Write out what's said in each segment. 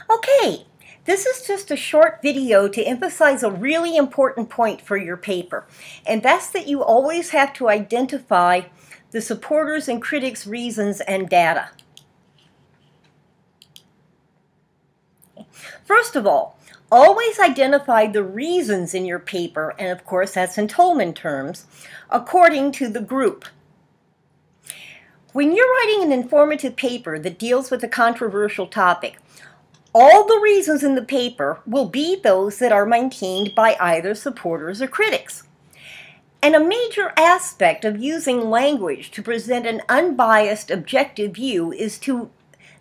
Okay, this is just a short video to emphasize a really important point for your paper, and that's that you always have to identify the supporters and critics' reasons and data. First of all, always identify the reasons in your paper, and of course that's in Tolman terms, according to the group. When you're writing an informative paper that deals with a controversial topic, all the reasons in the paper will be those that are maintained by either supporters or critics. And a major aspect of using language to present an unbiased, objective view is to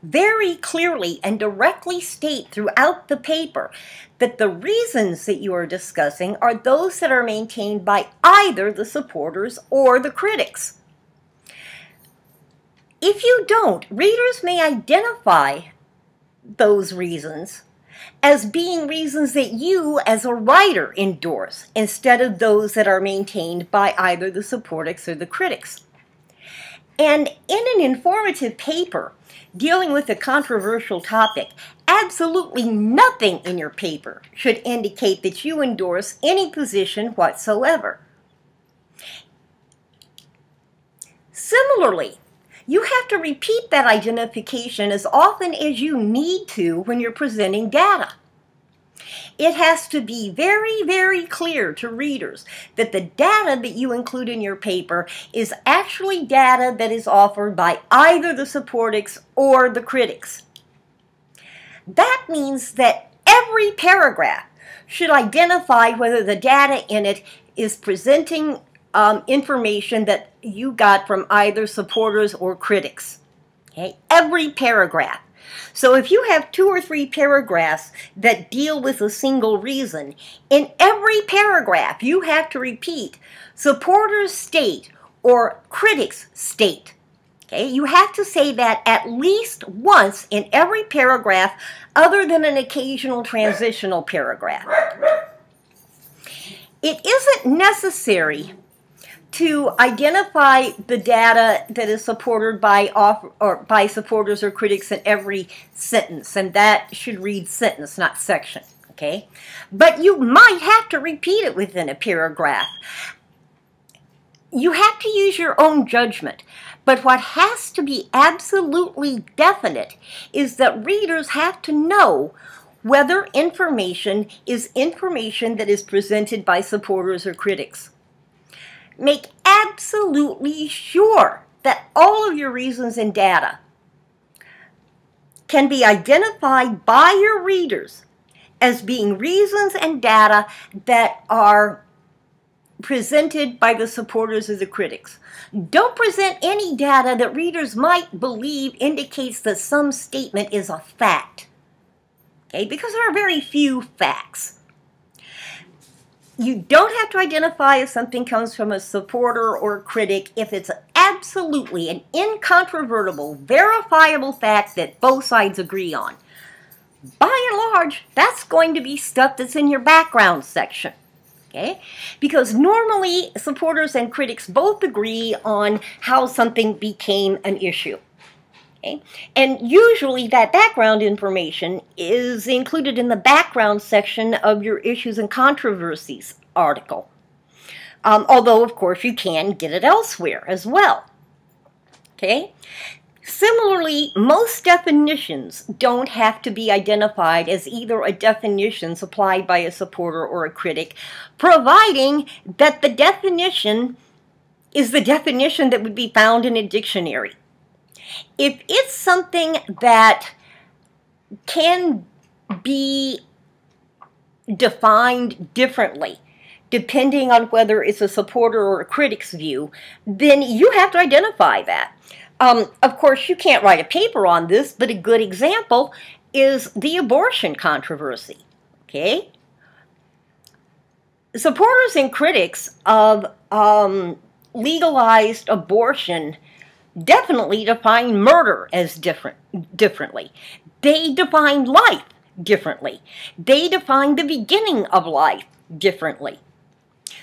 very clearly and directly state throughout the paper that the reasons that you are discussing are those that are maintained by either the supporters or the critics. If you don't, readers may identify those reasons as being reasons that you as a writer endorse instead of those that are maintained by either the supporters or the critics. And in an informative paper dealing with a controversial topic, absolutely nothing in your paper should indicate that you endorse any position whatsoever. Similarly, you have to repeat that identification as often as you need to when you're presenting data. It has to be very, very clear to readers that the data that you include in your paper is actually data that is offered by either the supporters or the critics. That means that every paragraph should identify whether the data in it is presenting information that you got from either supporters or critics. Okay? Every paragraph. So if you have 2 or 3 paragraphs that deal with a single reason, in every paragraph you have to repeat supporters state or critics state. Okay? You have to say that at least once in every paragraph other than an occasional transitional paragraph. It isn't necessary to identify the data that is supported by supporters or critics in every sentence, and that should read sentence, not section, okay? But you might have to repeat it within a paragraph. You have to use your own judgment, but what has to be absolutely definite is that readers have to know whether information is information that is presented by supporters or critics. Make absolutely sure that all of your reasons and data can be identified by your readers as being reasons and data that are presented by the supporters or the critics. Don't present any data that readers might believe indicates that some statement is a fact. Okay? Because there are very few facts. You don't have to identify if something comes from a supporter or a critic if it's absolutely an incontrovertible, verifiable fact that both sides agree on. By and large, that's going to be stuff that's in your background section. Okay? Because normally supporters and critics both agree on how something became an issue. Okay? And usually that background information is included in the background section of your issues and controversies article. Although, of course, you can get it elsewhere as well. Okay? Similarly, most definitions don't have to be identified as either a definition supplied by a supporter or a critic, providing that the definition is the definition that would be found in a dictionary. If it's something that can be defined differently, depending on whether it's a supporter or a critic's view, then you have to identify that. Of course, you can't write a paper on this, but a good example is the abortion controversy. Okay? Supporters and critics of legalized abortion definitely define murder as differently. They define life differently. They define the beginning of life differently.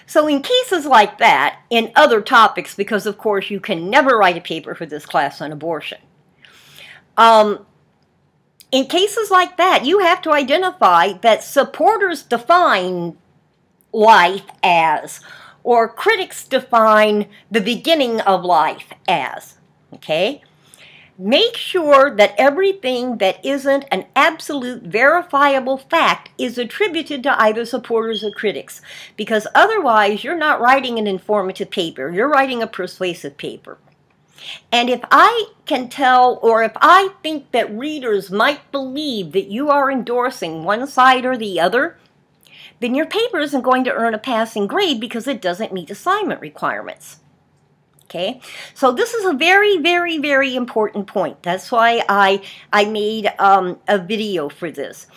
So in cases like that, in other topics, because of course you can never write a paper for this class on abortion, In cases like that, you have to identify that supporters define life as, or critics define the beginning of life as, okay? Make sure that everything that isn't an absolute verifiable fact is attributed to either supporters or critics, because otherwise you're not writing an informative paper, you're writing a persuasive paper. And if I can tell, or if I think that readers might believe that you are endorsing one side or the other, then your paper isn't going to earn a passing grade because it doesn't meet assignment requirements. Okay, so this is a very, very, very important point. That's why I made a video for this.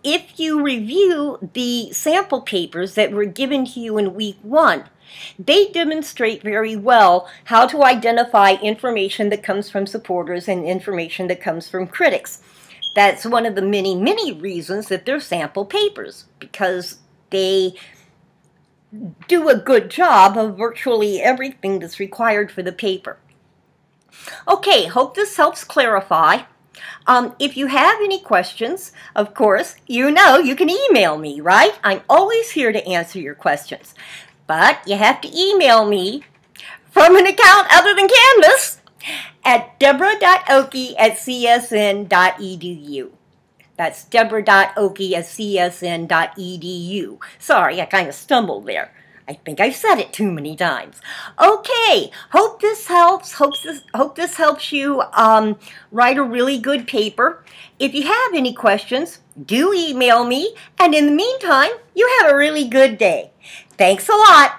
If you review the sample papers that were given to you in week 1, they demonstrate very well how to identify information that comes from supporters and information that comes from critics. That's one of the many, many reasons that they're sample papers, because they do a good job of virtually everything that's required for the paper. Okay, hope this helps clarify. If you have any questions, of course, you know you can email me, right? I'm always here to answer your questions. But you have to email me from an account other than Canvas at deborah.oakey@csn.edu. That's deborah.oakey@csn.edu. Sorry, I kind of stumbled there. I think I've said it too many times. Okay, hope this helps. Hope this helps you write a really good paper. If you have any questions, do email me. And in the meantime, you have a really good day. Thanks a lot.